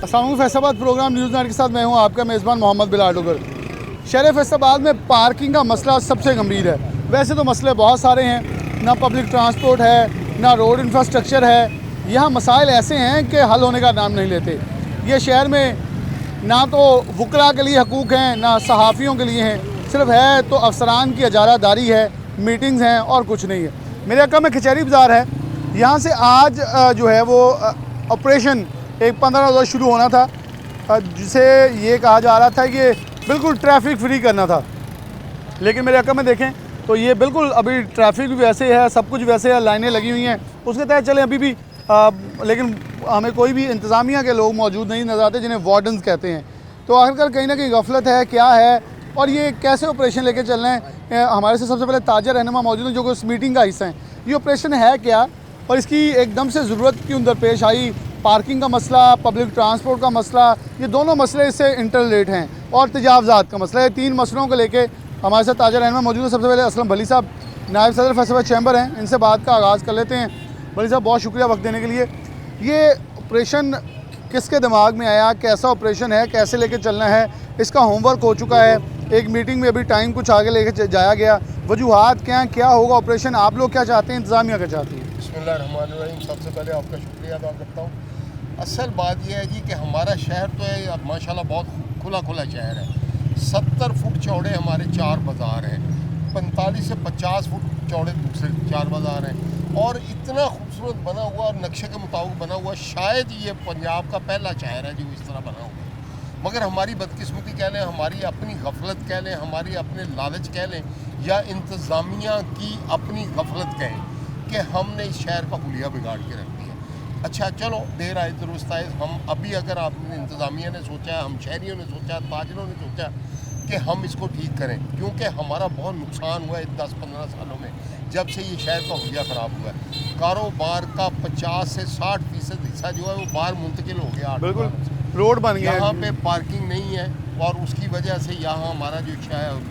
अस्सलाम वालेकुम। Faisalabad programme news night के साथ मैं हूं आपका मेज़बान मोहम्मद बिलाल डोगर। शहर फैसलाबाद में पार्किंग का मसला सबसे गंभीर है। वैसे तो मसले बहुत सारे हैं, ना पब्लिक ट्रांसपोर्ट है, ना रोड इंफ्रास्ट्रक्चर है। यहाँ मसाइल ऐसे हैं कि हल होने का नाम नहीं लेते। ये शहर में ना तो वकला के लिए हकूक़ हैं, ना सहाफ़ियों के लिए हैं। सिर्फ है तो अफसरान की अजारादारी है, मीटिंग्स हैं और कुछ नहीं है। मेरे अक्का में खिचैरी बाज़ार है। यहाँ से आज जो है वो ऑपरेशन एक 15 रोज़ शुरू होना था, जिसे ये कहा जा रहा था कि बिल्कुल ट्रैफिक फ्री करना था। लेकिन मेरे अक्का में देखें तो ये बिल्कुल अभी ट्रैफिक भी वैसे है, सब कुछ वैसे है, लाइनें लगी हुई हैं उसके तहत चलें अभी भी। लेकिन हमें कोई भी इंतज़ामिया के लोग मौजूद नहीं नज़र आते, जिन्हें वार्डन्स कहते हैं। तो आखिरकार कहीं ना कहीं गफलत है, क्या है और ये कैसे ऑपरेशन लेके चल रहे हैं। हमारे से सबसे पहले ताजा रहनुमा मौजूद हैं जो कि उस मीटिंग का हिस्सा हैं। ये ऑपरेशन है क्या और इसकी एकदम से ज़रूरत क्यों दरपेश आई। पार्किंग का मसला, पब्लिक ट्रांसपोर्ट का मसला, ये दोनों मसले इससे इंटरलेट हैं और तजावज़ात का मसला है। 3 मसलों को लेके हमारे साथ ताजा रहनुमा मौजूद है। सबसे पहले असलम भली साहब, नायब सदर फैसलाबाद चैम्बर हैं, इनसे बात का आगाज़ कर लेते हैं। भली साहब, बहुत शुक्रिया वक्त देने के लिए। ये ऑपरेशन किसके दिमाग में आया, कैसा ऑपरेशन है, कैसे लेके चलना है, इसका होमवर्क हो चुका है। एक मीटिंग में अभी टाइम कुछ आगे लेके जाया गया, वजूहात क्या हैं, क्या होगा ऑपरेशन, आप लोग क्या चाहते हैं, इंतज़ामिया क्या चाहती है। बिस्मिल्लाहिर्रहमानिर्रहीम। सबसे पहले आपका शुक्रिया अदा करता हूँ। असल बात यह है जी कि हमारा शहर तो है अब माशाल्लाह बहुत खुला शहर है। 70 फुट चौड़े हमारे 4 बाज़ार हैं, 45 से 50 फुट चौड़े दूसरे 4 बाज़ार हैं और इतना खूबसूरत बना हुआ और नक्शे के मुताबिक बना हुआ, शायद ये पंजाब का पहला शहर है जो इस तरह बना हुआ है। मगर हमारी बदकिस्मती कह लें, हमारी अपनी गफलत कह लें, हमारी अपने लालच कह लें या इंतज़ामिया की अपनी गफलत कहें कि हमने इस शहर का हुलिया बिगाड़ के रख दिया। अच्छा चलो, देर आए दुरुस्त आए। हम अभी अगर आपने इंतज़ामिया ने सोचा, हम शहरियों ने सोचा, ताजरों ने सोचा कि हम इसको ठीक करें, क्योंकि हमारा बहुत नुकसान हुआ है 10-15 सालों में जब से ये शहर का हुलिया ख़राब हुआ है। कारोबार का 50 से 60% हिस्सा जो है वो बाहर मुंतकिल हो गया। बिल्कुल रोड बन गया, यहाँ पे पार्किंग नहीं है और उसकी वजह से यहाँ हमारा जो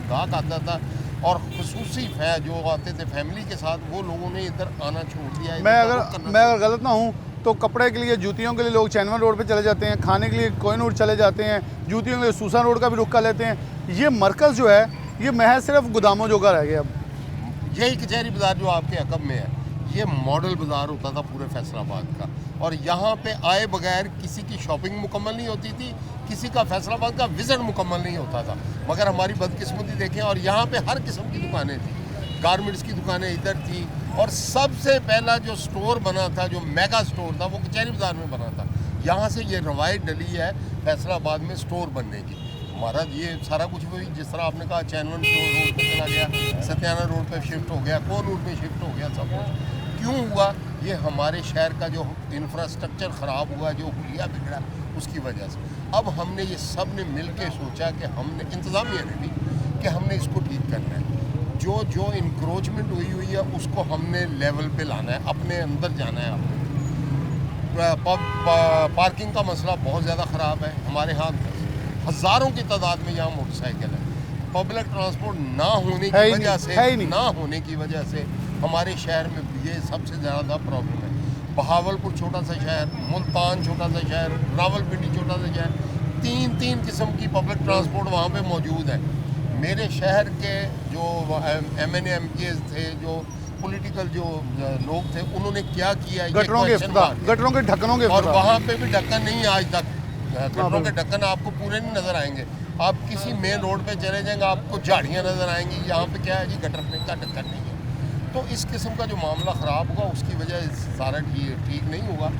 गाहक आता था और खुसूसी जो आते थे फैमिली के साथ, वो लोगों ने इधर आना छोड़ दिया। मैं अगर गलत ना हूँ तो कपड़े के लिए, जूतियों के लिए लोग चैनवन रोड पे चले जाते हैं, खाने के लिए कोहिनूर चले जाते हैं, जूतियों के लिए सूसा रोड का भी रुख कर लेते हैं। ये मरकज़ जो है ये महज सिर्फ गोदामों जोगा रह गया। अब यही कचहरी बाज़ार जो आपके अकब में है, ये मॉडल बाज़ार होता था पूरे फैसलाबाद का और यहाँ पे आए बगैर किसी की शॉपिंग मुकम्मल नहीं होती थी, किसी का फैसलाबाद का विज़िट मुकम्मल नहीं होता था। मगर हमारी बदकिस्मती देखें और यहाँ पे हर किस्म की दुकानें थी, गारमेंट्स की दुकानें इधर थी और सबसे पहला जो स्टोर बना था, जो मेगा स्टोर था, वो कचहरी बाज़ार में बना था। यहाँ से ये रवायत डली है फैसलाबाद में स्टोर बनने की। हमारा ये सारा कुछ वही, जिस तरह आपने कहा, चैनवन रोड पर चला गया, सत्याना रोड पर शिफ्ट हो गया, कोहिनूर में शिफ्ट हो गया। सब कुछ क्यों हुआ? ये हमारे शहर का जो इंफ्रास्ट्रक्चर ख़राब हुआ, जो हुलिया बिगड़ा, उसकी वजह से। अब हमने ये सब ने मिल के सोचा कि हमने, इंतज़ामिया ने भी, कि हमने इसको ठीक करना है। जो इंक्रोचमेंट हुई है उसको हमने लेवल पे लाना है, अपने अंदर जाना है। पार्किंग का मसला बहुत ज़्यादा ख़राब है हमारे यहाँ, हज़ारों की तादाद में यहाँ मोटरसाइकिल है। पब्लिक ट्रांसपोर्ट ना होने की वजह से हमारे शहर में ये सबसे ज़्यादा प्रॉब्लम है। बहावलपुर छोटा सा शहर, मुल्तान छोटा सा शहर, रावलपिंडी छोटा सा शहर, 3 किस्म की पब्लिक ट्रांसपोर्ट वहाँ पे मौजूद है। मेरे शहर के जो MNA MPs थे, जो पॉलिटिकल जो लोग थे, उन्होंने क्या किया, गटरों के ढक्कनों के, और वहाँ पे भी ढक्कन नहीं है आज तक। गटरों के ढक्कन आपको पूरे नहीं नज़र आएंगे। आप किसी मेन रोड पे चले जाएंगे, आपको झाड़ियाँ नज़र आएंगी। यहाँ पे क्या है जी, गटर का ढक्कन नहीं है। तो इस किस्म का जो मामला ख़राब होगा, उसकी वजह सारा ठीक नहीं होगा।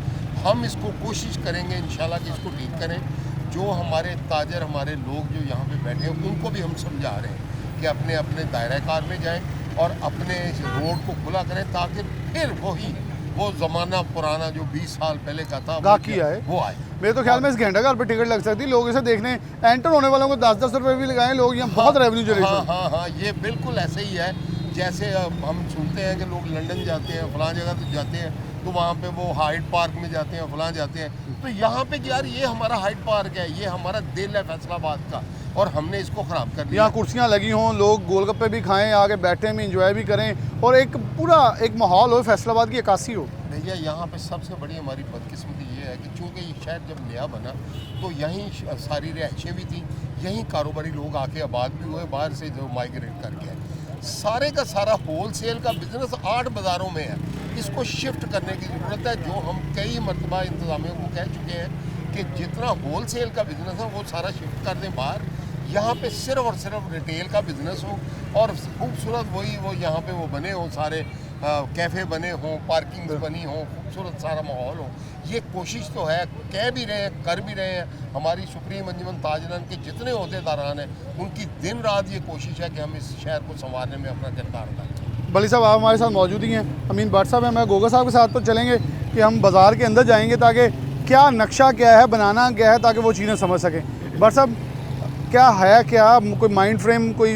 हम इसको कोशिश करेंगे इंशाल्लाह कि इसको ठीक करें। जो हमारे ताजर, हमारे लोग जो यहाँ पे बैठे हैं, उनको भी हम समझा रहे हैं कि अपने अपने दायरा कार में जाएं और अपने रोड को खुला करें, ताकि फिर वो ज़माना पुराना जो 20 साल पहले का था वो आए। मेरे तो ख्याल में इस घंटा घर पर टिकट लग सकती है, लोग इसे देखने एंटर होने वालों को 10-10 रुपये भी लगाएं लोग, यहाँ बहुत रेवेन्यू जनरेशन। हाँ, ये बिल्कुल ऐसे ही है। जैसे हम सुनते हैं कि लोग लंदन जाते हैं, फलां जगह तो जाते हैं, तो वहाँ पे वो हाइड पार्क में जाते हैं, फलां जाते हैं। तो यहाँ पे यार ये हमारा हाइड पार्क है, ये हमारा दिल है फैसलाबाद का, और हमने इसको ख़राब कर दिया। यहाँ कुर्सियाँ लगी हों, लोग गोलगप्पे भी खाएं, आगे बैठे में इंजॉय भी करें और एक पूरा एक माहौल हो, फैसलाबाद की अक्कासी हो। भैया यहाँ पे सबसे बड़ी हमारी बदकिस्मती ये है कि चूँकि ये शहर जब नया बना तो यहीं सारी रिहाइशें भी थी, यहीं कारोबारी लोग आके आबाद भी हुए, बाहर से जो माइग्रेट कर गए। सारे का सारा होल सेल का बिज़नेस 8 बाज़ारों में है। इसको शिफ्ट करने की ज़रूरत है, जो हम कई मरतबा इंतज़ामिया को कह चुके हैं कि जितना होल सेल का बिज़नेस है वो सारा शिफ्ट कर दें बाहर। यहाँ पे सिर्फ और सिर्फ रिटेल का बिज़नेस हो और खूबसूरत वही वो यहाँ पे वो बने हो, सारे कैफ़े बने हों, पार्किंग बनी हो, खूबसूरत सारा माहौल हो। ये कोशिश तो है, कह भी रहे हैं, कर भी रहे हैं। हमारी सुप्रीम अंजुमन ताजरान के जितने अहदेदारान हैं उनकी दिन रात ये कोशिश है कि हम इस शहर को संवारने में अपना किरदार अदा करें। बली साहब आप हमारे साथ मौजूद ही हैं, अमीन भट्ट साहब हैं, मैं गोगा साहब के साथ तो चलेंगे कि हम बाज़ार के अंदर जाएंगे ताकि क्या नक्शा क्या है, बनाना क्या है, ताकि वो चीज़ें समझ सकें। भट्ट साहब क्या है, क्या कोई माइंड फ्रेम, कोई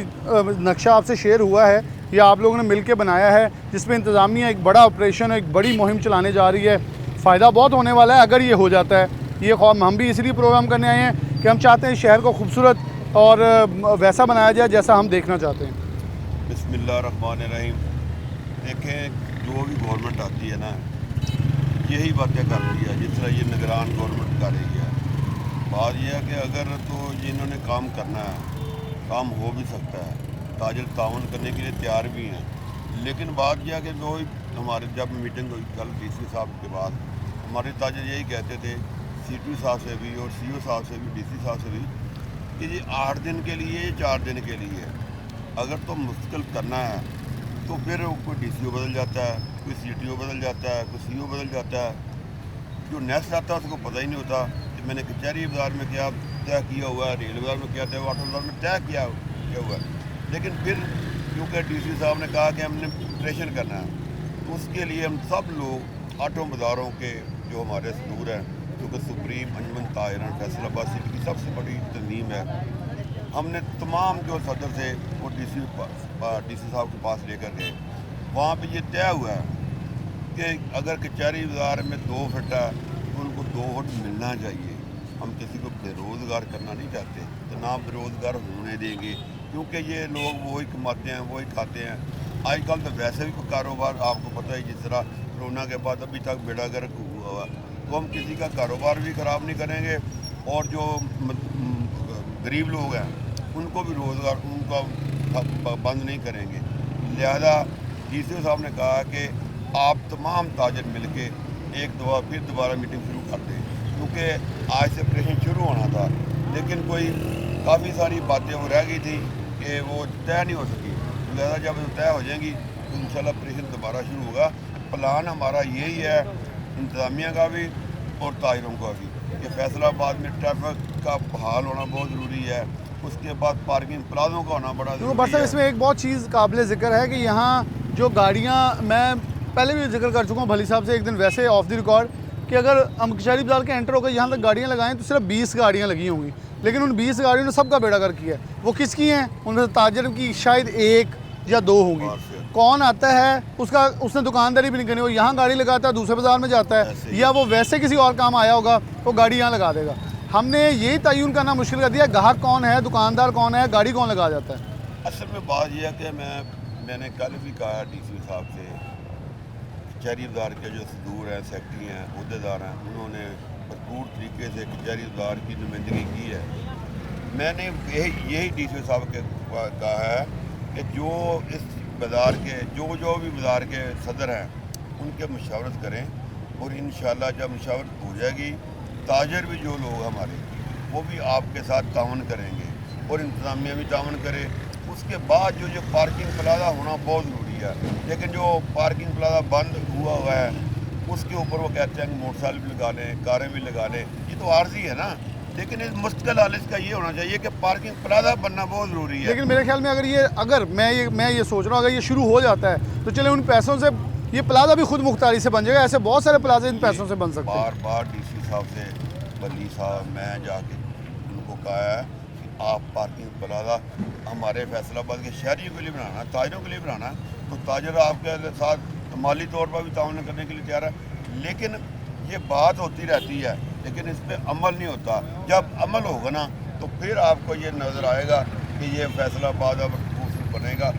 नक्शा आपसे शेयर हुआ है या आप लोगों ने मिल के बनाया है जिसमें इंतज़ामिया एक बड़ा ऑपरेशन, एक बड़ी मुहिम चलाने जा रही है? फ़ायदा बहुत होने वाला है अगर ये हो जाता है। ये ख्वाब हम भी इसलिए प्रोग्राम करने आए हैं कि हम चाहते हैं शहर को खूबसूरत और वैसा बनाया जाए जैसा हम देखना चाहते हैं। बिस्मिल्लाहिर्रहमानिर्रहीम। देखें, जो भी गवर्नमेंट आती है ना, यही बातें करती है जिस तरह ये निगरान गवर्नमेंट कर रही है। बात यह है कि अगर तो जिन्होंने काम करना है, काम हो भी सकता है, ताजिर ताउन करने के लिए तैयार भी हैं। लेकिन बात यह है कि जो हमारे जब मीटिंग हुई कल डीसी साहब के बाद, हमारे ताजिर यही कहते थे, सीटी साहब से भी और सीओ साहब से भी, डीसी साहब से भी, कि ये 8 दिन के लिए, 4 दिन के लिए अगर तो मुश्किल करना है तो फिर कोई डीसीओ बदल जाता है, कोई सीटीओ बदल जाता है, कोई सीओ बदल जाता है। जो नेक्स्ट आता है उसको पता ही नहीं होता कि मैंने कचहरी बाज़ार में क्या तय किया हुआ है, रेल बाज़ार में क्या तय, वाटर बाज़ार में तय किया हुआ है। लेकिन फिर क्योंकि डीसी साहब ने कहा कि हमने ऑपरेशन करना है, तो उसके लिए हम सब लोग 8 बाज़ारों के जो हमारे सदूर हैं, क्योंकि सुप्रीम अंजुमन ताजरान फैसलाबाद सिटी की सबसे बड़ी तंजीम है, हमने तमाम जो सदर थे वो डीसी साहब के पास लेकर गए। वहाँ पे ये तय हुआ है कि अगर कचहरी बाज़ार में 2 फुट है तो उनको 2 फुट मिलना चाहिए। हम किसी को बेरोज़गार करना नहीं चाहते, तो ना बेरोज़गार होने देंगे, क्योंकि ये लोग वही कमाते हैं, वही खाते हैं। आजकल तो वैसे भी कारोबार आपको पता है, जिस तरह कोरोना के बाद अभी तक बेड़ा गर्क हुआ हुआ, तो हम किसी का कारोबार भी ख़राब नहीं करेंगे और जो गरीब लोग हैं उनको भी रोज़गार उनका बंद नहीं करेंगे। लिहाजा डीसी साहब ने कहा कि आप तमाम ताजर मिल के एक दफ़ा फिर दोबारा मीटिंग शुरू कर दें, क्योंकि आज से ऑपरेशन शुरू होना था, लेकिन कोई काफ़ी सारी बातें वो रह गई थी कि वो तय नहीं हो सकी। लिहाजा जब तय हो जाएंगी तो इंशाल्लाह ऑपरेशन दोबारा शुरू होगा। प्लान हमारा यही है, इंतज़ामिया का भी और ताजरों का भी, कि फैसलाबाद में ट्रैफिक का बहाल होना बहुत ज़रूरी है, उसके बाद पार्किंग प्लाजों का होना बड़ा ज़रूरी है। इसमें एक बहुत चीज़ काबिल ज़िक्र है कि यहाँ जो गाड़ियाँ, मैं पहले भी जिक्र कर चुका हूँ भली साहब से एक दिन वैसे ऑफ द रिकॉर्ड, कि अगर हम कचहरी बाज़ार के एंटर होकर यहाँ तक गाड़ियाँ लगाएं तो सिर्फ 20 गाड़ियाँ लगी होंगी, लेकिन उन 20 गाड़ियों ने सबका बेड़ा गर्क किया है। वो किसकी हैं? उनमें ताजर की शायद 1 या 2 होंगी। कौन आता है उसका, उसने दुकानदारी भी नहीं करनी, वो यहाँ गाड़ी लगाता है, दूसरे बाज़ार में जाता है, या वो वैसे किसी और काम आया होगा वो गाड़ी यहाँ लगा देगा। हमने यही तयन करना मुश्किल कर दिया, गाहक कौन है, दुकानदार कौन है, गाड़ी कौन लगा जाता है। असल में बात यह है कि मैंने कल भी कहा डीसी साहब से, कचहरी बाज़ार के जो सदूर हैं, सेक्रेटरी हैं, अहदेदार हैं, उन्होंने भरपूर तरीके से कचहरी बाज़ार की नुमाइंदगी की है। मैंने यही डीसी साहब के कहा है कि जो इस बाज़ार के जो भी बाज़ार के सदर हैं उनके मशावरत करें, और इंशाल्लाह जब मशावरत हो जाएगी, ताजर भी जो लोग हमारे वो भी आपके साथ तावन करेंगे और इंतज़ामिया भी तावन करे। उसके बाद जो पार्किंग प्लाजा होना बहुत ज़रूरी है, लेकिन जो पार्किंग प्लाजा बंद हुआ है उसके ऊपर वो कहते हैं कि मोटरसाइकिल भी लगा लें, कारें भी लगा लें, ये तो आर्जी है ना। लेकिन इस मुश्किल हाल इसका ये होना चाहिए कि पार्किंग प्लाजा बनना बहुत ज़रूरी है। लेकिन मेरे ख्याल में अगर मैं ये सोच रहा हूँ, अगर ये शुरू हो जाता है तो चले उन पैसों से ये प्लाजा भी खुद मुख्तारी से बन जाएगा। ऐसे बहुत सारे प्लाजा इन पैसों से बन सकते हैं। बार बार डीसी साहब से बली साहब मैं जाके उनको कहा है कि आप पार्किंग प्लाजा हमारे फैसलाबाद के शहरियों के लिए बनाना, ताजरों के लिए बनाना, तो ताजर आपके साथ माली तौर पर भी ताउन करने के लिए तैयार है। लेकिन ये बात होती रहती है, लेकिन इस पर अमल नहीं होता। जब अमल होगा ना तो फिर आपको ये नज़र आएगा कि ये फैसलाबाद अब बनेगा,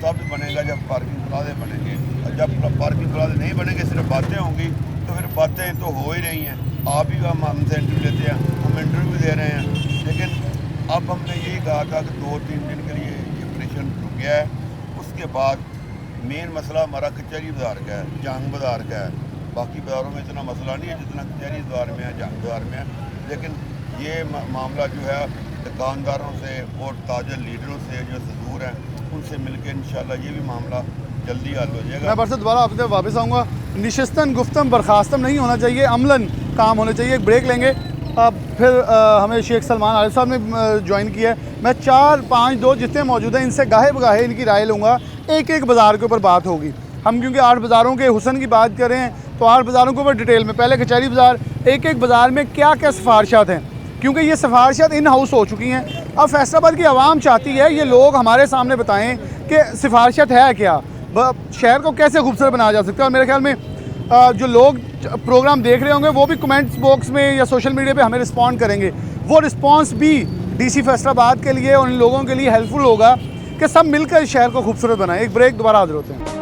तब भी बनेगा जब पार्किंग प्लाजे बनेंगे, और जब पार्किंग प्लाजे नहीं बनेंगे सिर्फ बातें होंगी तो फिर बातें तो हो ही रही हैं। आप ही हमसे इंटरव्यू लेते हैं, हम इंटरव्यू दे रहे हैं, लेकिन अब हमने यही कहा था कि 2-3 दिन के लिए ये ऑपरेशन रुक गया है। उसके बाद मेन मसला हमारा कचहरी बाज़ार का है, जंग बाज़ार का है। बाकी बाज़ारों में इतना मसला नहीं है जितना कचहरी बाज़ार में है, जंग बाज़ार में है। लेकिन ये मामला जो है दुकानदारों से और ताजर लीडरों से जो सदूर हैं उनसे मिलकर इंशाल्लाह ये भी मामला जल्दी हल हो जाएगा। मैं बरसत दोबारा आपसे वापस आऊँगा। निशिस्तन गुफ्तम बर्खास्तम नहीं होना चाहिए, अमलन काम होने चाहिए। एक ब्रेक लेंगे, फिर हमें शेख सलमान आरिफ साहब ने ज्वाइन किया है। मैं 4-5-2 जितने मौजूद हैं इनसे गाहे बगाहे इनकी राय लूँगा। एक एक बाज़ार के ऊपर बात होगी। हम क्योंकि 8 बाज़ारों के हुसन की बात करें तो 8 बाज़ारों के ऊपर डिटेल में, पहले कचहरी बाज़ार, एक एक बाज़ार में क्या क्या सिफारिशात हैं, क्योंकि ये सिफारिशात इन हाउस हो चुकी हैं। अब फैसलाबाद की आवाम चाहती है ये लोग हमारे सामने बताएं कि सिफारिशात है क्या, शहर को कैसे खूबसूरत बनाया जा सकता है। और मेरे ख्याल में जो लोग प्रोग्राम देख रहे होंगे वो भी कमेंट्स बॉक्स में या सोशल मीडिया पे हमें रिस्पॉन्ड करेंगे। वो रिस्पॉन्स भी डीसी फैसलाबाद के लिए और उन लोगों के लिए हेल्पफुल होगा कि सब मिलकर इस शहर को खूबसूरत बनाएं। एक ब्रेक, दोबारा हाजिर होते हैं।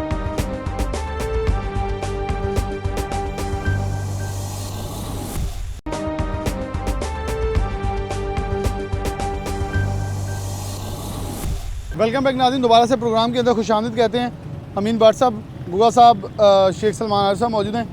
वेलकम बैक नाज़रीन, दोबारा से प्रोग्राम के अंदर खुशामदीद कहते हैं। अमीन भट्ट साहब, बुआ साहब, शेख सलमान आरिफ साहब मौजूद हैं।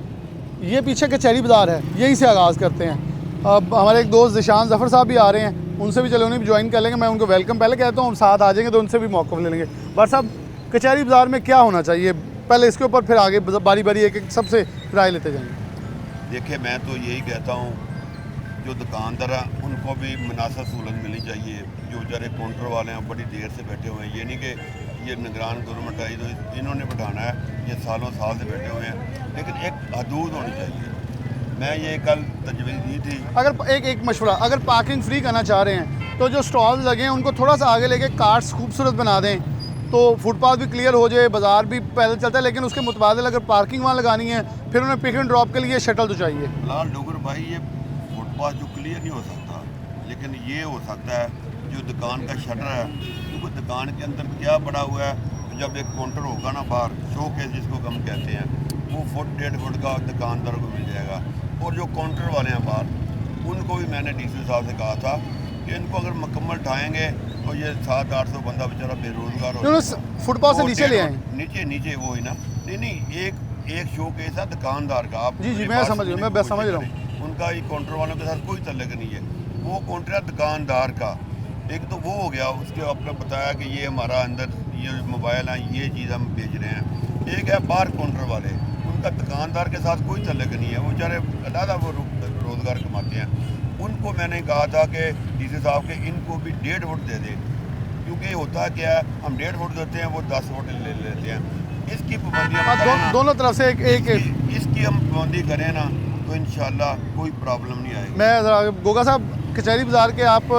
ये पीछे कचहरी बाज़ार है, यहीं से आगाज़ करते हैं। अब हमारे एक दोस्त ज़िशान ज़फ़र साहब भी आ रहे हैं, उनसे भी चलो उन्हें भी ज्वाइन कर लेंगे। मैं उनको वेलकम पहले कहता हूँ, साथ आ जाएंगे तो उनसे भी मौक़िफ़ ले लेंगे। भट्ट साहब, कचहरी बाज़ार में क्या होना चाहिए, पहले इसके ऊपर फिर आगे बारी बारी एक एक सबसे राय लेते जाएंगे। देखिए, मैं तो यही कहता हूँ जो दुकानदार हैं उनको भी मुनासिब सहूलत मिलनी चाहिए। जो बेचारे काउंटर वाले हैं बड़ी देर से बैठे हुए हैं, ये नहीं कि ये निगरान गवर्नमेंट आई तो इन्होंने बैठाना है, ये सालों साल से बैठे हुए हैं, लेकिन एक हदूद होनी चाहिए। मैं ये कल तजवीज़ दी थी। अगर एक मशवरा, अगर पार्किंग फ्री करना चाह रहे हैं तो जो स्टॉल्स लगे हैं उनको थोड़ा सा आगे लेके कार्ट्स खूबसूरत बना दें तो फुटपाथ भी क्लियर हो जाए, बाज़ार भी पैदल चलता है। लेकिन उसके मुतबादिल अगर पार्किंग वहाँ लगानी है फिर उन्हें पिक एंड ड्रॉप के लिए शटल तो चाहिए। फिलहाल डोगर भाई ये फुटपाथ जो क्लियर नहीं हो सकता, लेकिन ये हो सकता है जो दुकान का शटर है, क्योंकि दुकान के अंदर क्या पड़ा हुआ है, तो जब एक काउंटर होगा ना बाहर, शो केस जिसको हम कहते हैं, वो 1.5 फुट का दुकानदार को मिल जाएगा। और जो काउंटर वाले हैं बाहर, उनको भी मैंने डीसी साहब से कहा था कि इनको अगर मुकम्मल ठाएँगे तो ये 700-800 बंदा बेचारा बेरोजगार हो। फुटपाथ से नीचे ले आए, नीचे वो ही ना, नहीं एक शो केस है दुकानदार का। आप जी मैं समझ रहा हूँ। उनका ये काउंटर वालों के साथ कोई तल्लुक नहीं है, वो काउंटर है दुकानदार का। एक तो वो हो गया, उसके आपने बताया कि ये हमारा अंदर ये मोबाइल है, ये चीज़ हम बेच रहे हैं। एक है बाहर काउंटर वाले, उनका दुकानदार के साथ कोई तल्लुक नहीं है, वो बेचारे अलग वो रोज़गार कमाते हैं। उनको मैंने कहा था कि डीसी साहब के इनको भी 1.5 फुट दे दें, क्योंकि होता क्या है, हम 1.5 फुट देते हैं, वो 10 फुट ले लेते हैं। इसकी पाबंदी दोनों तरफ से एक इसकी हम पाबंदी करें ना तो इंशाल्लाह कोई प्रॉब्लम नहीं आएगी। मैं ज़रा गोगा साहब, कचहरी बाज़ार के आप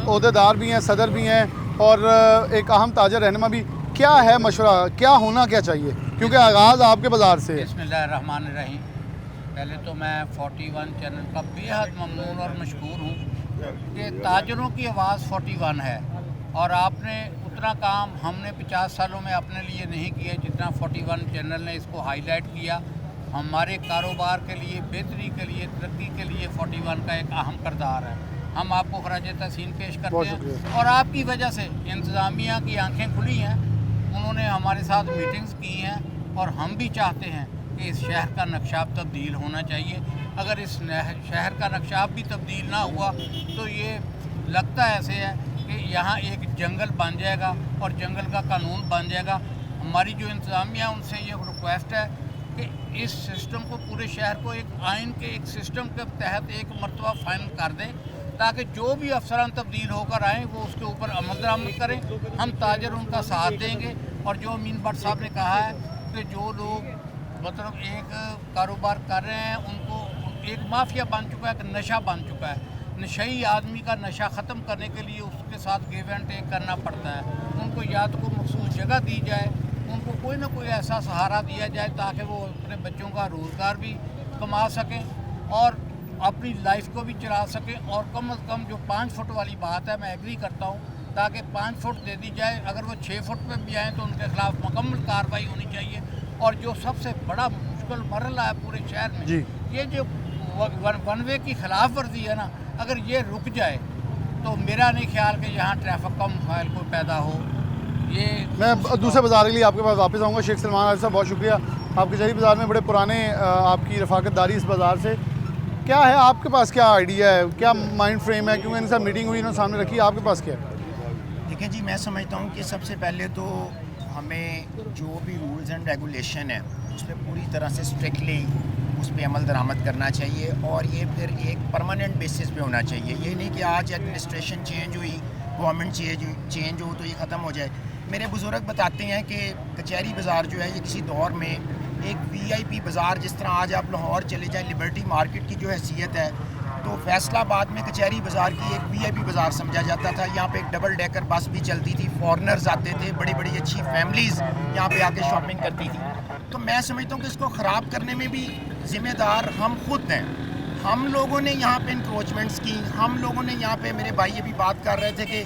ओहदेदार भी हैं, सदर भी हैं और एक अहम ताजर रहनुमा भी, क्या है मशवरा, क्या होना क्या चाहिए, क्योंकि आगाज़ आपके बाज़ार से है। बिस्मिल्लाहिर्रहमानिर्रहीम। पहले तो मैं 41 चैनल का बेहद ममनून और मशकूर हूँ कि ताजरों की आवाज़ 41 है, और आपने उतना काम हमने 50 सालों में अपने लिए नहीं किया जितना 41 चैनल ने इसको हाईलाइट किया। हमारे कारोबार के लिए, बेहतरी के लिए, तरक्की के लिए 41 का एक अहम किरदार है। हम आपको खराज तहसीन पेश करते हैं, और आपकी वजह से इंतज़ामिया की आंखें खुली हैं, उन्होंने हमारे साथ मीटिंग्स की हैं, और हम भी चाहते हैं कि इस शहर का नक्शाब तब्दील होना चाहिए। अगर इस शहर का नक्शाब भी तब्दील ना हुआ तो ये लगता ऐसे है कि यहाँ एक जंगल बन जाएगा और जंगल का कानून बन जाएगा। हमारी जो इंतज़ामिया उनसे ये रिक्वेस्ट है कि इस सिस्टम को, पूरे शहर को एक आइन के एक सिस्टम के तहत एक मरतबा फाइनल कर दें, ताकि जो भी अफसरान तब्दील होकर आएँ वो उसके ऊपर अमल दरामद करें। हम ताजर उनका साथ देंगे। और जो अमीन भट्ट साहब ने कहा है कि जो लोग मतलब एक कारोबार कर रहे हैं, उनको एक माफिया बन चुका है, एक नशा बन चुका है। नशई आदमी का नशा ख़त्म करने के लिए उसके साथ गिव एंड टेक करना पड़ता है। उनको या तो कोई मखसूस जगह दी जाए, उनको कोई ना कोई ऐसा सहारा दिया जाए ताकि वो अपने बच्चों का रोज़गार भी कमा सकें और अपनी लाइफ को भी चला सकें। और कम अज़ कम जो 5 फुट वाली बात है, मैं एग्री करता हूँ ताकि 5 फुट दे दी जाए। अगर वो 6 फुट पे भी आए तो उनके खिलाफ मुकम्मल कार्रवाई होनी चाहिए। और जो सबसे बड़ा मुश्किल मरला है पूरे शहर में, जी। ये जो वन वे की खिलाफ वर्जी है ना, अगर ये रुक जाए तो मेरा नहीं ख्याल कि यहाँ ट्रैफिक का मसाइल कोई पैदा हो। ये मैं दूसरे बाज़ार के लिए आपके पास वापस आऊँगा। शेख सलमान आरिफ साहब, बहुत शुक्रिया। आपके जहरी बाज़ार में बड़े पुराने आपकी रफ़ाकतदारी इस बाज़ार से क्या है, आपके पास क्या आइडिया है, क्या माइंड फ्रेम है? क्योंकि इनसे मीटिंग हुई, इन्होंने सामने रखी, आपके पास क्या है? देखिए जी, मैं समझता हूँ कि सबसे पहले तो हमें जो भी रूल्स एंड रेगुलेशन है उस पर पूरी तरह से स्ट्रिक्टली उस पर अमल दरामद करना चाहिए, और ये फिर एक परमानेंट बेसिस पे होना चाहिए। ये नहीं कि आज एडमिनिस्ट्रेशन चेंज हुई, गवर्नमेंट चेंज हो तो ये ख़त्म हो जाए। मेरे बुज़ुर्ग बताते हैं कि कचहरी बाज़ार जो है ये किसी दौर में एक वीआईपी बाज़ार, जिस तरह आज आप लाहौर चले जाएं, लिबर्टी मार्केट की जो हैसियत है, तो फैसलाबाद में कचहरी बाज़ार की एक वीआईपी बाज़ार समझा जाता था। यहाँ पे एक डबल डेकर बस भी चलती थी, फॉरेनर्स आते थे, बड़ी बड़ी अच्छी फैमिलीज़ यहाँ पे आके शॉपिंग करती थी। तो मैं समझता हूँ कि इसको ख़राब करने में भी ज़िम्मेदार हम खुद हैं। हम लोगों ने यहाँ पे इंक्रोचमेंट्स की, हम लोगों ने यहाँ पे, मेरे भाई अभी बात कर रहे थे कि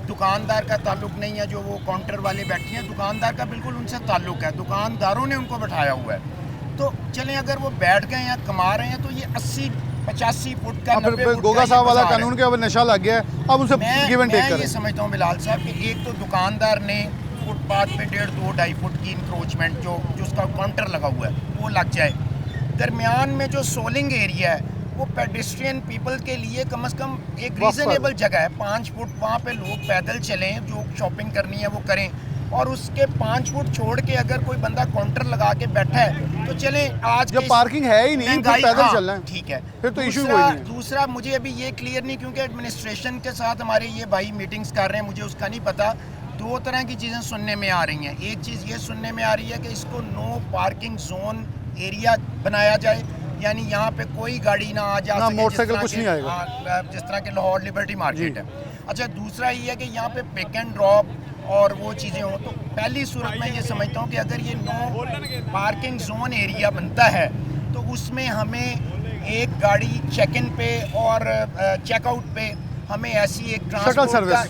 दुकानदार का ताल्लुक़ नहीं है, जो वो काउंटर वाले बैठे हैं, दुकानदार का बिल्कुल उनसे ताल्लुक़ है, दुकानदारों ने उनको बैठाया हुआ है। तो चलें, अगर वो बैठ गए या कमा रहे हैं तो ये 80-85 फुट का, 90 फुट गोगा का साहब वाला बाज़ार है। कानून के अब नशा लग गया है, अब उनसे गिव एंड टेक मैं ये करें। समझता हूँ बिलाल साहब कि एक तो दुकानदार ने फुटपाथ पे 1.5-2-2.5 फुट की इंक्रोचमेंट जो उसका काउंटर लगा हुआ है वो लग जाए। दरमियान में जो सोलिंग एरिया है वो पेडेस्ट्रियन पीपल के लिए कम से कम एक रीज़नेबल जगह है। 5 फुट वहाँ पे लोग पैदल चलें, जो शॉपिंग करनी है वो करें, और उसके 5 फुट छोड़ के अगर कोई बंदा काउंटर लगा के बैठा है तो चलें। आज जब पार्किंग है ही नहीं, फिर महंगाई, पैदल हाँ, चलना है, ठीक है, फिर तो इशू कोई नहीं है। दूसरा मुझे अभी ये क्लियर नहीं, क्योंकि एडमिनिस्ट्रेशन के साथ हमारे ये भाई मीटिंग्स कर रहे हैं, मुझे उसका नहीं पता। 2 तरह की चीज़ें सुनने में आ रही हैं। एक चीज़ ये सुनने में आ रही है कि इसको नो पार्किंग जोन एरिया बनाया जाए, यानी यहाँ पे कोई गाड़ी ना आ जा ना सके, मोटरसाइकिल कुछ नहीं आएगा। जिस तरह के लाहौर लिबर्टी मार्केट है। अच्छा, दूसरा ये है कि यहाँ पे पिक एंड ड्रॉप और वो चीज़ें हों। तो पहली सूरत में ये समझता हूँ कि अगर ये नो पार्किंग जोन एरिया बनता है तो उसमें हमें एक गाड़ी चेक इन पे और चेकआउट पे हमें ऐसी एक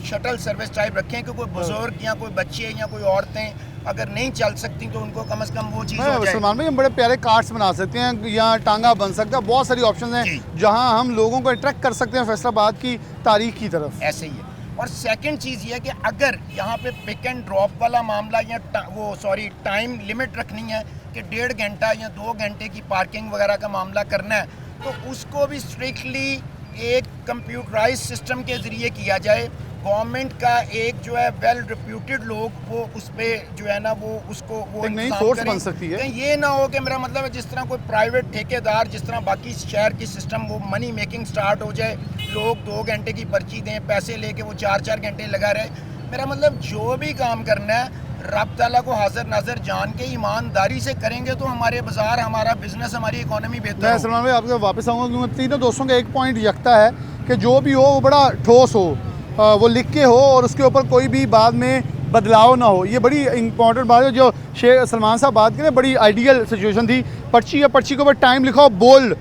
शटल सर्विस टाइप रखें कि कोई बुजुर्ग या कोई बच्चे या कोई औरतें अगर नहीं चल सकती तो उनको कम से कम वो चीज़ हो जाए। सलमान भाई, हम बड़े प्यारे कार्ट्स बना सकते हैं, यहाँ टांगा बन सकता है, बहुत सारी ऑप्शन हैं जहाँ हम लोगों को अट्रैक्ट कर सकते हैं फैसलाबाद की तारीख की तरफ। ऐसे ही है। और सेकंड चीज़ ये है कि अगर यहाँ पे पिक एंड ड्रॉप वाला मामला या टाइम लिमिट रखनी है कि 1.5 घंटा या 2 घंटे की पार्किंग वगैरह का मामला करना है, तो उसको भी स्ट्रिक्टली एक कंप्यूटराइज सिस्टम के ज़रिए किया जाए। गवर्नमेंट का एक जो है वेल रिप्यूटेड लोग वो उस पर जो है ना वो उसको वो एक नई सोर्स बन सकती है। कहीं ये ना हो कि मेरा मतलब है जिस तरह कोई प्राइवेट ठेकेदार, जिस तरह बाकी शहर की सिस्टम वो मनी मेकिंग स्टार्ट हो जाए, लोग 2 घंटे की पर्ची दें, पैसे लेके वो 4-4 घंटे लगा रहे। मेरा मतलब जो भी काम करना है रब ताला को हाजिर नाजर जान के ईमानदारी से करेंगे तो हमारे बाजार, हमारा बिजनेस, हमारी इकोनॉमी बेहतर मैं सलमान भाई आपके वापस आऊँगा, क्योंकि तीनों दोस्तों का एक पॉइंट यकता है कि जो भी हो वो बड़ा ठोस हो, वो लिख के हो और उसके ऊपर कोई भी बाद में बदलाव ना हो। ये बड़ी इंपॉर्टेंट बात है जो शेख सलमान साहब बात करें, बड़ी आइडियल सिचुएशन थी। पर्ची या पर्ची के ऊपर टाइम लिखा हो, बोल्ड,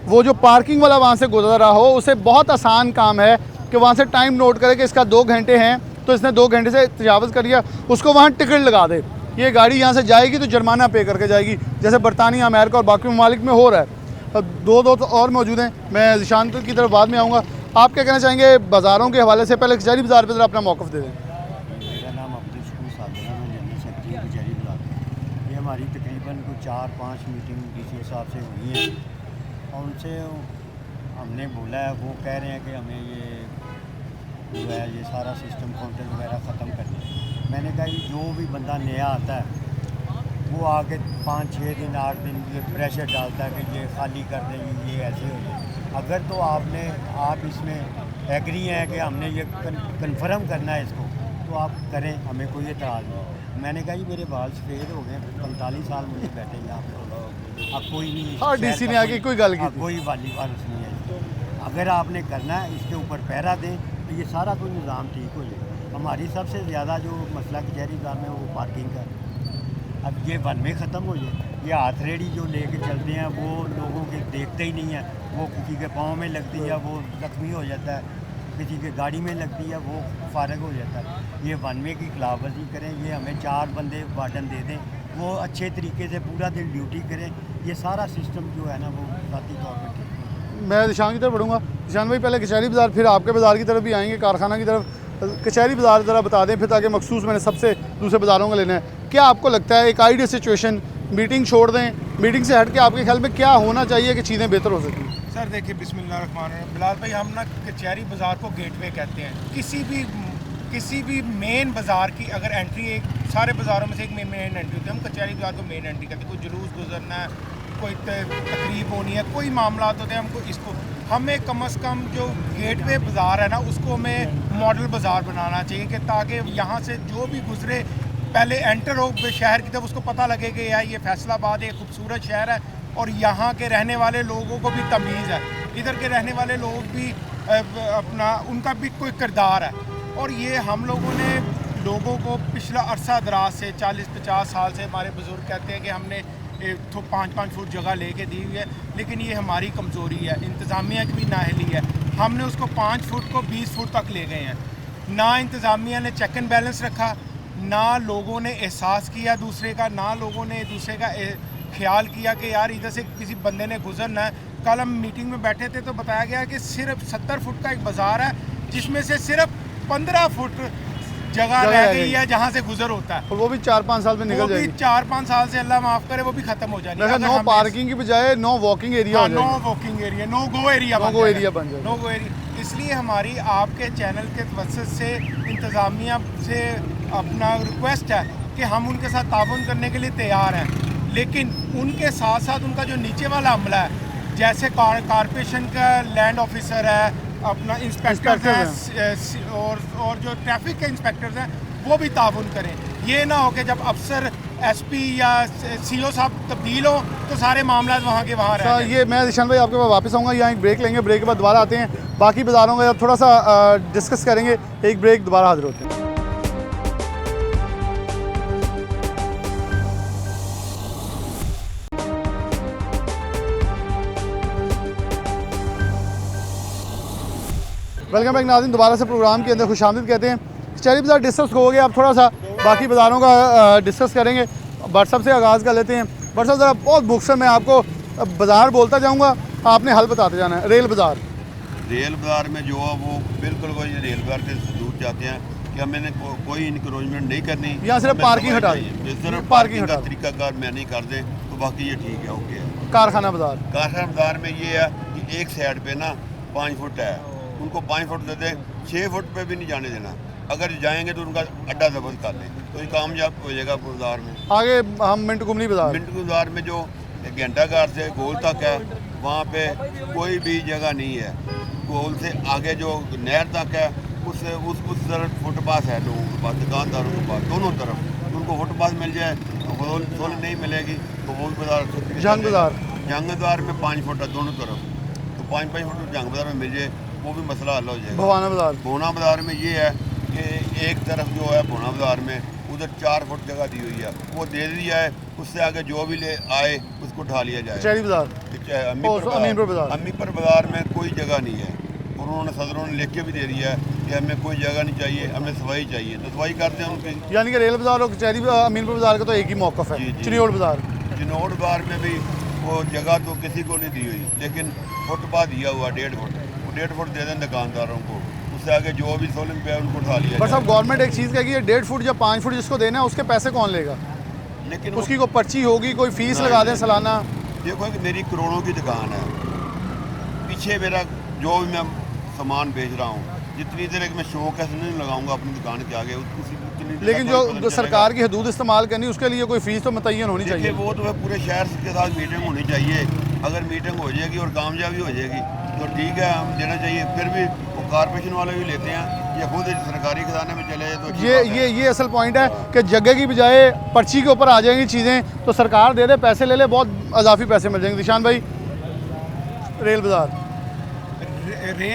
वो जो पार्किंग वाला वहाँ से गुजर रहा हो उसे बहुत आसान काम है कि वहाँ से टाइम नोट करे कि इसका 2 घंटे हैं तो इसने 2 घंटे से तजावज़ कर लिया, उसको वहाँ टिकट लगा दे। ये गाड़ी यहाँ से जाएगी तो जुर्माना पे करके जाएगी, जैसे बरतानिया, अमेरिका और बाकी ममालिक में हो रहा है। दो दोस्त और मौजूद हैं, मैं ज़िशान की तरफ बाद में आऊँगा। आप क्या कहना चाहेंगे बाज़ारों के हवाले से? पहले कचहरी बाज़ार पर ज़रा अपना मौक़िफ़ दे दें। मेरा नाम अब्दुल शकूर साहब है, मैं जनरल सेक्रेटरी हूँ कचहरी बाज़ार। ये हमारी तकरीबन कुछ 4-5 मीटिंग डीसी साहब से हुई हैं और उनसे हमने बोला है, वो कह रहे हैं कि हमें ये जो है ये सारा सिस्टम काउंटर वगैरह ख़त्म करना है। मैंने कहा कि जो भी बंदा नया आता है वो आके 5-6 दिन 8 दिन ये प्रेशर डालता है कि ये खाली कर दें, ये ऐसे हो जाए। अगर तो आप इसमें एग्री हैं कि हमने ये कन्फर्म करना है इसको, तो आप करें, हमें कोई एतराज़ नहीं। मैंने कहा जी मेरे बाल सफ़ेद हो गए, 45 साल मुझे बैठे यहाँ पर, अब कोई नहीं, हाँ डीसी ने आके कोई गल की, कोई वाली बात नहीं है। अगर आपने करना है इसके ऊपर पहरा दें तो ये सारा कोई निज़ाम ठीक हो जाए। हमारी सबसे ज़्यादा जो मसला कचहरी बाज़ार में वो पार्किंग का, अब ये वन में ख़त्म हो जाए। ये हाथ रेडी जो लेके चलते हैं वो लोगों के देखते ही नहीं हैं, वो किसी के पाँव में लगती है, वो ज़ख्मी हो जाता है। किसी के गाड़ी में लगती है वो फारग हो जाता है। ये वन वे की खिलाफवर्जी करें, ये हमें 4 बंदे वार्डन दे दें, वो अच्छे तरीके से पूरा दिन ड्यूटी करें, ये सारा सिस्टम जो है ना वो ज़ाती तौर पर ठीक है। मैं निशान की तरफ बढ़ूँगा। निशान भाई पहले कचहरी बाज़ार, फिर आपके बाज़ार की तरफ भी आएंगे, कारखाना की तरफ। कचहरी बाज़ार ज़रा बता दें फिर, ताकि मखसूस मैंने सबसे दूसरे बाज़ारों का लेना है। क्या आपको लगता है एक आइडियल सिचुएशन, मीटिंग छोड़ दें, मीटिंग से हट के आपके ख्याल में क्या होना चाहिए कि चीज़ें बेहतर हो सकें? सर देखिए, बिस्मिल्लाहिर्रहमानिर्रहीम। बिलाल भाई, हम ना कचहरी बाज़ार को गेटवे कहते हैं। किसी भी मेन बाज़ार की अगर एंट्री, एक सारे बाज़ारों में से एक मेन एंट्री होती है, हम कचहरी बाज़ार को मेन एंट्री कहते हैं। कोई जुलूस गुजरना है, कोई तकरीब होनी है, कोई मामला होते हैं, हमको इसको हमें कम से कम जो गेटवे बाज़ार है ना उसको हमें मॉडल बाज़ार बनाना चाहिए, कि ताकि यहाँ से जो भी गुजरे पहले एंटर हो शहर की तरफ, उसको पता लगे कि यार ये फैसलाबाद एक खूबसूरत शहर है और यहाँ के रहने वाले लोगों को भी तमीज़ है, इधर के रहने वाले लोग भी अपना उनका भी कोई किरदार है। और ये हम लोगों ने लोगों को पिछला अरसा दराज से 40-50 साल से हमारे बुज़ुर्ग कहते हैं कि हमने 5-5 फुट जगह लेके दी हुई है, लेकिन ये हमारी कमज़ोरी है, इंतज़ामिया की भी नाअहली है। हमने उसको 5 फुट को 20 फुट तक ले गए हैं। ना इंतज़ामिया ने चेक एंड बैलेंस रखा, ना लोगों ने एहसास किया दूसरे का, ना लोगों ने दूसरे का ख्याल किया कि यार इधर से किसी बंदे ने गुजरना है। कल हम मीटिंग में बैठे थे तो बताया गया कि सिर्फ 70 फुट का एक बाज़ार है, जिसमें से सिर्फ 15 फुट जगह रह गई है जहाँ से गुजर होता है, और वो भी 4-5 साल में निकल जाएगी। 4-5 साल से अल्लाह माफ़ करे वो भी ख़त्म हो जाएगी। नो पार्किंग की बजाय नो वॉकिंग एरिया हो नो जाएगा, walking area, no go area no go area बन जाएगा। No go area. इसलिए हमारी आपके चैनल के वसत से इंतज़ामिया से अपना रिक्वेस्ट है कि हम उनके साथ ताउन करने के लिए तैयार हैं, लेकिन उनके साथ साथ उनका जो नीचे वाला अमला है, जैसे कॉरपोरेशन का लैंड ऑफिसर है, अपना इंस्पेक्टर हैं और जो ट्रैफिक के इंस्पेक्टर्स हैं, वो भी ताउन करें। ये ना हो कि जब अफसर एसपी या सीओ साहब तब्दील हो तो सारे मामला वहाँ के वहाँ रह जाएं। ये मैं निशान भाई आपके पास वापस आऊँगा, यहाँ एक ब्रेक लेंगे, ब्रेक के बाद दोबारा आते हैं, बाकी बाज़ारों का थोड़ा सा डिस्कस करेंगे। एक ब्रेक, दोबारा हाजिर होते हैं। वेलकम बैक नाज़रीन, दोबारा से प्रोग्राम के अंदर खुशामदीद कहते हैं। कचहरी बाज़ार डिस्कस हो गया, अब थोड़ा सा बाकी बाज़ारों का डिस्कस करेंगे। व्हाट्सअप से आगाज़ कर लेते हैं। व्हाट्सअप ज़रा बहुत बुक्स है, मैं आपको बाज़ार बोलता जाऊँगा, आपने हल बताते जाना है। रेल बाज़ार में जो है वो बिल्कुल वही रेल बाज़ार के दूर जाते हैं कि मैंने कोई इंक्रोचमेंट नहीं करनी, यहाँ सिर्फ पार्किंग हटा दी, सिर्फ पार्किंग का तरीकाकार मैं नहीं कर दें तो बाकी ये ठीक है, ओके है। कारखाना बाज़ार में ये है कि एक साइड पे ना 5 फुट है, उनको 5 फुट दे दें, 6 फुट पे भी नहीं जाने देना। अगर जाएंगे तो उनका अड्डा जबरदस्त कर लें तो ये कामयाब हो जाएगा बाज़ार में। आगे हम मिंट कुमली बाज़ार में जो घंटा घर से गोल तक है, वहाँ पे कोई भी जगह नहीं है। गोल से आगे जो नहर तक है उस तरफ फुटपाथ है लोगों के पास, दुकानदारों के पास, दोनों तरफ उनको फुटपाथ मिल जाए तो नहीं मिलेगी तो वो बाज़ार जंग बाज़ार में 5 फुट है दोनों तरफ, तो 5-5 फुट जंग बाज़ार में मिल जाए वो भी मसला हल हो जाएगा। भोना बाज़ार में ये है कि एक तरफ जो है भोना बाज़ार में उधर 4 फुट जगह दी हुई है, वो दे दिया है, उससे आगे जो भी ले आए उसको उठा लिया जाए। अमीपुर बाज़ार में कोई जगह नहीं है और उन्होंने सदरों ने लिख के भी दे दिया है कि हमें कोई जगह नहीं चाहिए, हमें सफाई चाहिए, तो सफाई करते हैं उनकी। यानी कि रेल बाज़ार और कचहरी अमीनपुर बाज़ार का तो एक ही मौक़िफ़ है। चिन्नौट बाज़ार में भी वो जगह तो किसी को नहीं दी हुई, लेकिन फुटपाथ दिया हुआ 1.5 फुट, वो 1.5 फुट दे दें दुकानदारों को, उससे आगे जो भी सोलन पे है उनको उठा लिया। बस अब गवर्नमेंट एक चीज़ कहेगी 1.5 फुट या 5 फुट जिसको देना है उसके पैसे कौन लेगा? लेकिन उसकी कोई पर्ची होगी, कोई फीस लगा दें सालाना। देखो कि मेरी करोड़ों की दुकान है, पीछे मेरा जो भी मैं सामान बेच रहा हूँ, जितनी देर मैं शौक है नहीं लगाऊंगा अपनी दुकान के आगे, लेकिन जो सरकार की हदूद इस्तेमाल करनी उसके लिए कोई फीस तो मुतय्यन होनी चाहिए। वो तो है पूरे शहर के साथ मीटिंग होनी चाहिए, अगर मीटिंग हो जाएगी और कामयाबी हो जाएगी तो ठीक है, हम देना चाहिए। फिर भी वो कॉर्पोरेशन वाले भी लेते हैं या खुद सरकारी खजाने में चले जाए तो ये असल पॉइंट है कि जगह की बजाय पर्ची के ऊपर आ जाएंगी चीज़ें, तो सरकार दे दे, पैसे ले ले, बहुत अजाफी पैसे मिल जाएंगे। निशान भाई, रेल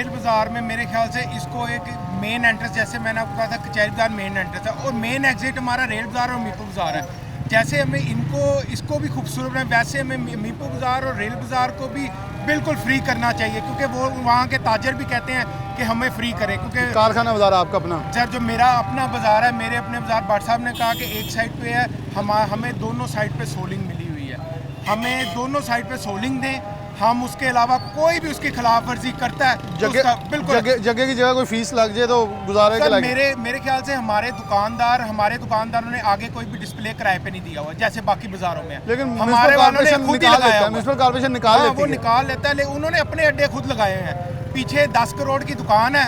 बाज़ार में मेरे ख्याल से इसको एक मेन एंट्रेंस, जैसे मैंने आपको कहा था कचहरी बाज़ार मेन एंट्रेंस है और मेन एग्जिट हमारा रेल बाज़ार और मीरपुर बाज़ार है। जैसे हमें इसको भी खूबसूरत बनाए, वैसे हमें मीरपुर बाज़ार और रेल बाज़ार को भी बिल्कुल फ्री करना चाहिए, क्योंकि वो वहाँ के ताजर भी कहते हैं कि हमें फ्री करें, क्योंकि कारखाना बाजार आपका अपना? सर जो मेरा अपना बाज़ार है, मेरे अपने बाज़ार भट्ट साहब ने कहा कि एक साइड पे है, हमें दोनों साइड पे सोलिंग मिली हुई है, हमें दोनों साइड पे सोलिंग दें। हम उसके अलावा कोई भी उसकी खिलाफ वर्जी करता है तो उसका बिल्कुल जगह की जगह कोई फीस लग जाए तो गुजारे के सर लगे। मेरे ख्याल से हमारे दुकानदारों ने आगे कोई भी डिस्प्ले किराए पे नहीं दिया हुआ जैसे बाकी बाजारों में, लेकिन हमारे वालों ने खुद ही लगाया हुआ है। म्युनिसिपल कॉर्पोरेशन निकाल हाँ, लेती वो है। निकाल लेता है, लेकिन उन्होंने अपने अड्डे खुद लगाए हैं। पीछे 10 करोड़ की दुकान है,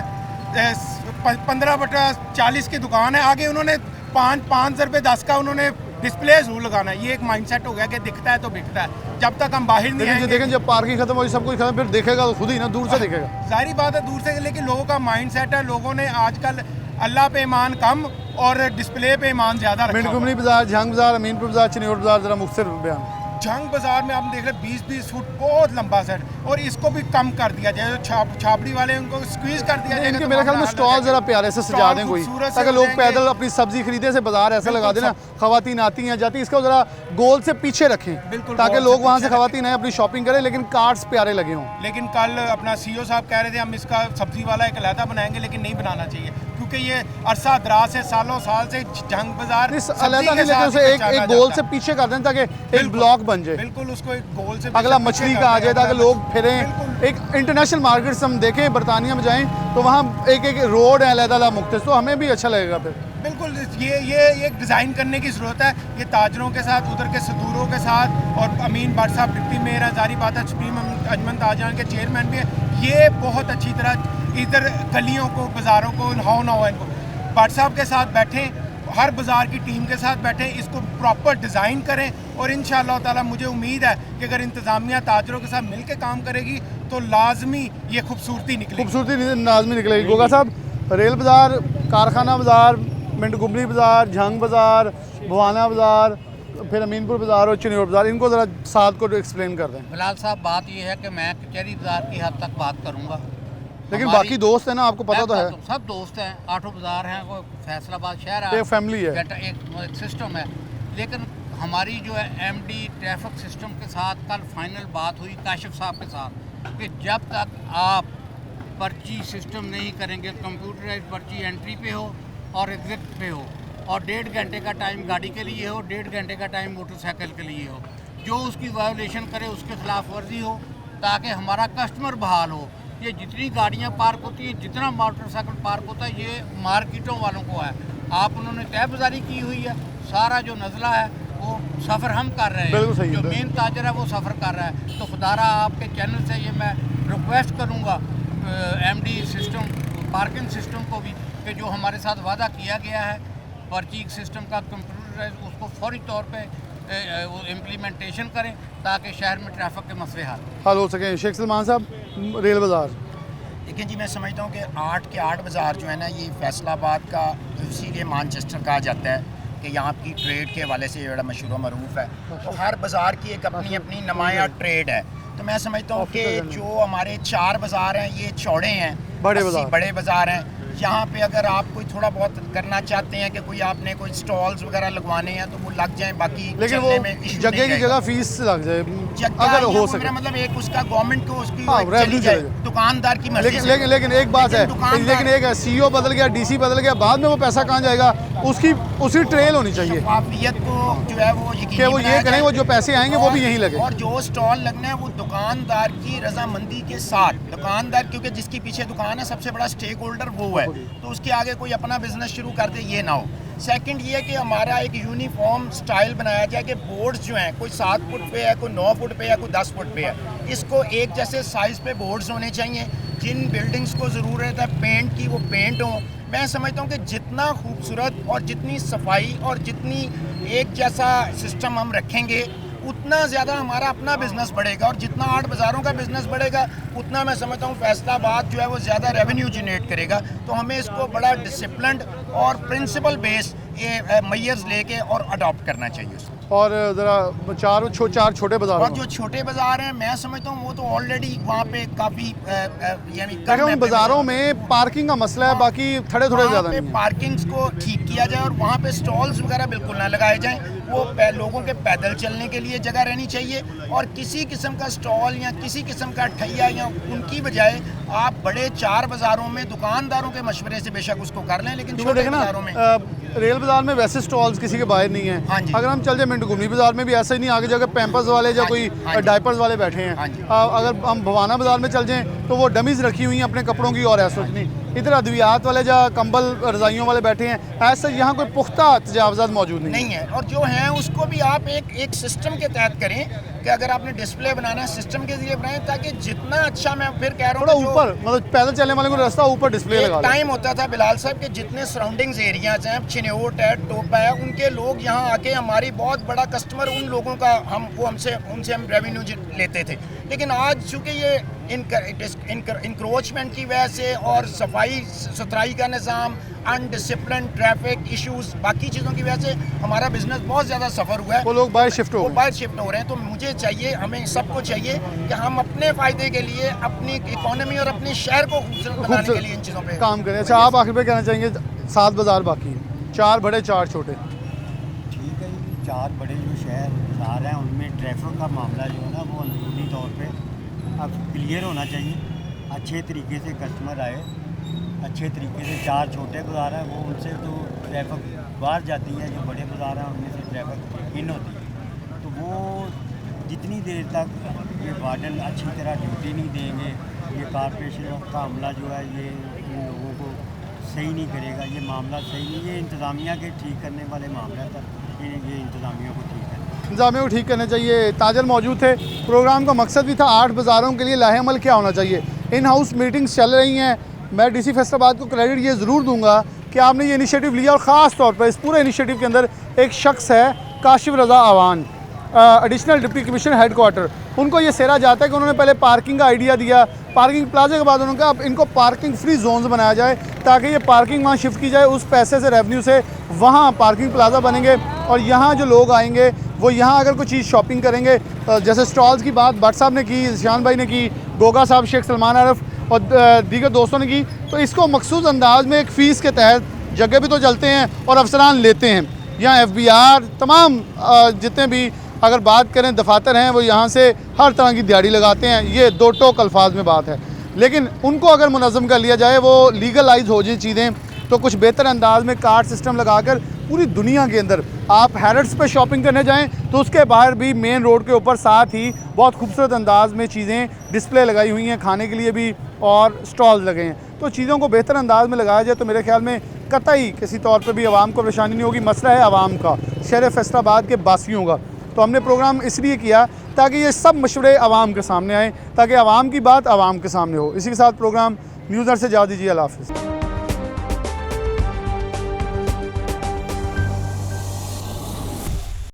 15/40 की दुकान है, आगे उन्होंने 5 रुपये 10 का उन्होंने डिस्प्ले जरूर लगाना है। ये एक माइंडसेट हो गया कि दिखता है तो बिकता है, जब तक हम बाहर नहीं आएंगे। लेकिन जब पार्किंग खत्म होगी, सब कुछ खत्म, फिर देखेगा तो खुद ही ना, दूर से देखेगा। जाहिर बात है दूर से, लेकिन लोगों का माइंडसेट है, लोगों ने आजकल अल्लाह पे ईमान कम और डिस्प्ले पे ईमान ज़्यादा रखा। मिंटकुमरी बाजार, झंग बाजार, अमीनपुर बाजार, चिन्योर बाजार, जरा मुख्तसर बयान। झंग बाजार में आप देख रहे 20-20 फुट बहुत लंबा सेट, और इसको भी कम कर दिया जाए, छापड़ी वाले उनको स्क्वीज कर दिया जाए। इनके मेरे ख्याल में स्टॉल जरा प्यारे से सजा दें कोई, ताकि लोग पैदल अपनी सब्जी खरीदे से बाजार ऐसा लगा देना, खवातीन आती हैं जाती हैं, इसको जरा गोल से पीछे रखें ताकि लोग वहाँ से खवातीन आए अपनी शॉपिंग करें, लेकिन कार्ड्स प्यारे लगे हों। लेकिन कल अपना सीईओ साहब कह रहे थे हम इसका सब्जी वाला एक अलहदा बनाएंगे, लेकिन नहीं बनाना चाहिए, क्योंकि ये अरसा दराज से सालों साल से जंग बाजार अलहदा नहीं, लेकिन उसे एक गोल से पीछे कर दें ताकि एक ब्लॉक बन जाए। बिल्कुल, उसको एक गोल से अगला मछली का आ जाए ताकि लोग फिरें। एक इंटरनेशनल मार्केट्स हम देखें, बरतानिया में जाएं तो वहाँ एक रोड है अलहदा मुख्तलिफ, तो हमें भी अच्छा लगेगा फिर। बिल्कुल, ये एक डिज़ाइन करने की ज़रूरत है। ये ताजरों के साथ, उधर के सदूरों के साथ, और अमीन भट्ट साहब डिप्टी मेयर हैं, जारी बात है सुप्रीम अंजमन ताजरान के चेयरमैन भी हैं, ये बहुत अच्छी तरह इधर गलियों को, बाज़ारों को नौ इनको भट्ट साहब के साथ बैठें, हर बाज़ार की टीम के साथ बैठें, इसको प्रॉपर डिज़ाइन करें, और इंशाअल्लाह ताला मुझे उम्मीद है कि अगर इंतज़ामिया ताजरों के साथ मिल के काम करेगी तो लाजमी ये खूबसूरती निकलेगी। खूबसूरती लाजमी निकलेगी। गोगा साहब, रेल बाज़ार, कारखाना बाज़ार, मिंटकुमरी बाज़ार, झंग बाज़ार, भवाना बाज़ार, फिर अमीनपुर बाज़ार और चिन्योर बाज़ार, इनको ज़रा साथ को एक्सप्लेन कर दें। बिलाल साहब, बात यह है कि मैं कचहरी बाज़ार की हद तक बात करूँगा, लेकिन बाकी दोस्त हैं ना, आपको पता तो है। सब दोस्त हैं, आठों बाज़ार हैं, कोई फैसलाबाद शहर है, एक फैमिली है, एक सिस्टम है। लेकिन हमारी जो है एमडी ट्रैफिक सिस्टम के साथ कल फाइनल बात हुई काशिफ साहब के साथ कि जब तक आप पर्ची सिस्टम नहीं करेंगे, कंप्यूटराइज पर्ची एंट्री पे हो और एग्जिट पे हो, और 1.5 घंटे का टाइम गाड़ी के लिए हो, 1.5 घंटे का टाइम मोटरसाइकिल के लिए हो, जो उसकी वायोलेशन करे उसके खिलाफ वर्जी हो, ताकि हमारा कस्टमर बहाल हो। ये जितनी गाड़ियाँ पार्क होती हैं, जितना मोटरसाइकिल पार्क होता है, ये मार्केटों वालों को है। आप उन्होंने तय बाजारी की हुई है, सारा जो नज़ला है वो सफ़र हम कर रहे हैं, जो मेन ताजर है वो सफ़र कर रहा है। तो खुदारा आपके चैनल से ये मैं रिक्वेस्ट करूँगा एमडी सिस्टम, पार्किंग सिस्टम को भी, कि जो हमारे साथ वादा किया गया है पर्ची सिस्टम का कंप्यूटराइज, उसको फौरी तौर पे इम्प्लीमेंटेशन करें ताकि शहर में ट्रैफिक के मसले हल हो सकें। शेख सलमान साहब, रेल बाज़ार। देखिए जी, मैं समझता हूँ कि 8 के 8 बाज़ार जो है ना, ये फैसलाबाद का इसीलिए मानचेस्टर कहा जाता है कि यहाँ की ट्रेड के हवाले से बड़ा मशहूर मरूफ है। तो हर बाज़ार की एक अपनी अपनी नुमाया ट्रेड है। तो मैं समझता हूँ कि जो हमारे 4 बाज़ार हैं ये चौड़े हैं, बड़े बाज़ार हैं। यहाँ पे अगर आप कोई थोड़ा बहुत करना चाहते हैं कि कोई आपने कोई स्टॉल्स वगैरह लगवाने हैं तो वो लग जाएं, बाकी लेकिन वो जगह की जगह फीस लग जाए अगर हो सके, मतलब एक उसका गवर्नमेंट को उसकी चली जाए, दुकानदार की मर्जी से। लेकिन एक बात है, लेकिन एक सीईओ बदल गया, डीसी बदल गया, बाद में वो पैसा कहाँ जाएगा, उसकी उसी ट्रेल होनी चाहिए। शफाफियत को जो है वो कि वो ये करें, वो जो पैसे आएंगे वो भी यहीं लगे, और जो स्टॉल लगना है वो दुकानदार की रजामंदी के साथ। दुकानदार, क्योंकि जिसकी पीछे दुकान है सबसे बड़ा स्टेक होल्डर वो है, तो उसके आगे कोई अपना बिजनेस शुरू कर दे, ये ना हो। सेकंड ये कि हमारा एक यूनिफॉर्म स्टाइल बनाया जाए कि बोर्ड्स जो हैं, कोई 7 फुट पे है, कोई 9 फुट पे है, कोई 10 फुट पे है, इसको एक जैसे साइज़ पे बोर्ड्स होने चाहिए। जिन बिल्डिंग्स को ज़रूरत है पेंट की, वो पेंट हो। मैं समझता हूँ कि जितना खूबसूरत और जितनी सफाई और जितनी एक जैसा सिस्टम हम रखेंगे, उतना ज़्यादा हमारा अपना बिजनेस बढ़ेगा, और जितना 8 बाज़ारों का बिजनेस बढ़ेगा उतना मैं समझता हूँ फैसलाबाद जो है वो ज़्यादा रेवेन्यू जनरेट करेगा। तो हमें इसको बड़ा डिसिप्लिन्ड और प्रिंसिपल बेस मेजर्स लेके और अडॉप्ट करना चाहिए उसको। और ज़रा 4 छोटे बाज़ार, और जो छोटे बाज़ार हैं मैं समझता हूँ वो तो ऑलरेडी वहाँ पे काफ़ी यानी उन बाज़ारों में पार्किंग का मसला है, बाकी थोड़े ज़्यादा नहीं है। पार्किंग्स को ठीक किया जाए और वहाँ पे स्टॉल्स वगैरह बिल्कुल ना लगाए जाएं। वो लोगों के पैदल चलने के लिए जगह रहनी चाहिए, और किसी किस्म का स्टॉल या किसी किस्म का ठैया या उनकी बजाय आप बड़े 4 बाज़ारों में दुकानदारों के मशवरे से बेशक उसको कर लें, लेकिन क्योंकि छोटे देखें ना बाज़ारों में रेल बाजार में वैसे स्टॉल्स किसी के बाहर नहीं है। हाँ जी। अगर हम चल जाए मिंटू घुमनी बाजार में भी ऐसा ही नहीं, आगे जाकर पैम्पर्स वाले या कोई हाँ जी। डायपर्स वाले बैठे हैं। हाँ जी। अगर हम भवाना बाजार में चल जाएं तो वो डमीज रखी हुई हैं अपने कपड़ों की और ऐसा कुछ नहीं। इधर अद्वियात वाले या कंबल रजाइयों वाले बैठे हैं, ऐसा यहाँ कोई पुख्ता तजावज़ात मौजूद नहीं है। और जो है उसको भी आप एक सिस्टम के तहत करें कि अगर आपने डिस्प्ले बनाना है सिस्टम के जरिए बनाएं, ताकि जितना अच्छा, मैं फिर कह रहा हूँ थोड़ा ऊपर, मतलब पैदल चलने वाले को रास्ता ऊपर डिस्प्ले लगा लें। टाइम होता था बिलाल साहब के जितने सराउंडिंग्स एरियाज हैं, चिन्योट है, टोपा है, उनके लोग यहाँ आके हमारी बहुत बड़ा कस्टमर, उन लोगों का उनसे हम रेवेन्यू लेते थे। लेकिन आज चूँकि ये इंक्रोचमेंट की वजह से और सफाई सुथराई का निज़ाम, अनडिसिप्लिन ट्रैफिक इश्यूज, बाकी चीज़ों की वजह से हमारा बिजनेस बहुत ज़्यादा सफ़र हुआ है। वो लोग बाहर शिफ्ट हो रहे हैं। तो मुझे चाहिए, हमें सबको चाहिए कि हम अपने फ़ायदे के लिए अपनी इकोनॉमी और अपने शहर को खूबसूरत बनाने के लिए इन चीज़ों पे काम करें। अच्छा, आप आखिर में कहना चाहेंगे 7 बाज़ार बाकी हैं, 4 बड़े 4 छोटे। ठीक है जी, 4 बड़े जो शहर बाज़ार हैं उनमें ट्रैफिक का मामला जो है ना वो अंदरूनी तौर पे अब क्लियर होना चाहिए। अच्छे तरीके से कस्टमर आए, अच्छे तरीके से 4 छोटे बाज़ार हैं वो उनसे तो ट्रैफिक बाहर जाती है, जो बड़े बाज़ार हैं उनमें से ट्रैफिक इन होती है। तो वो जितनी देर तक ये वार्डन अच्छी तरह ड्यूटी नहीं देंगे, ये कॉर्पोरेशन का अमला जो है ये इन लोगों को सही नहीं करेगा, ये मामला सही नहीं, ये इंतज़ामिया के ठीक करने वाले मामला था, ये इंतज़ामिया को ठीक करना, इंतजामिया को ठीक करने चाहिए। ताजर मौजूद थे। प्रोग्राम का मकसद भी था 8 बाज़ारों के लिए लाहेअमल क्या होना चाहिए। इन हाउस मीटिंग्स चल रही हैं। मैं DC फैसलाबाद को क्रेडिट ये ज़रूर दूंगा कि आपने ये इनिशिएटिव लिया, और ख़ास तौर पर इस पूरे इनिशिएटिव के अंदर एक शख्स है काशिफ रज़ा आवान, एडिशनल डिप्टी कमिश्नर हेडक्वार्टर। उनको ये सेरा जाता है कि उन्होंने पहले पार्किंग का आइडिया दिया, पार्किंग प्लाजा के बाद उन्होंने कहा अब इनको पार्किंग फ्री जोन्स बनाया जाए ताकि ये पार्किंग वहाँ शिफ्ट की जाए, उस पैसे से रेवेन्यू से वहाँ पार्किंग प्लाजा बनेंगे, और यहाँ जो लोग आएंगे वो यहाँ अगर कोई चीज़ शॉपिंग करेंगे, जैसे स्टॉल्स की बात भट्ट साहब ने की, शान भाई ने की, गोगा साहब, शेख सलमान आरफ और दीगर दोस्तों ने की, तो इसको मखसूस अंदाज में एक फ़ीस के तहत जगह भी तो चलते हैं और अफसरान लेते हैं। यहाँ FBR तमाम जितने भी अगर बात करें दफातर हैं वो यहाँ से हर तरह की दिहाड़ी लगाते हैं। ये 2 टोक अल्फाज में बात है, लेकिन उनको अगर मुनज़्ज़म कर लिया जाए, वो लीगलाइज हो जाए चीज़ें, तो कुछ बेहतर अंदाज में कार्ड सिस्टम लगाकर पूरी दुनिया के अंदर आप हैरट्स पे शॉपिंग करने जाएं तो उसके बाहर भी मेन रोड के ऊपर साथ ही बहुत खूबसूरत अंदाज में चीज़ें डिस्प्ले लगाई हुई हैं, खाने के लिए भी और स्टॉल्स लगे हैं। तो चीज़ों को बेहतर अंदाज में लगाया जाए तो मेरे ख्याल में कतई किसी तौर पर भी आवाम को परेशानी नहीं होगी। मसला है आवाम का, शहर फैसलाबाद के बासियों का। तो हमने प्रोग्राम इसलिए किया ताकि ये सब मशवरे आवाम के सामने आएँ, ताकि आवाम की बात आवाम के सामने हो। इसी के साथ प्रोग्राम न्यूज़ से जा दीजिए। अल्लाह हाफ़िज़।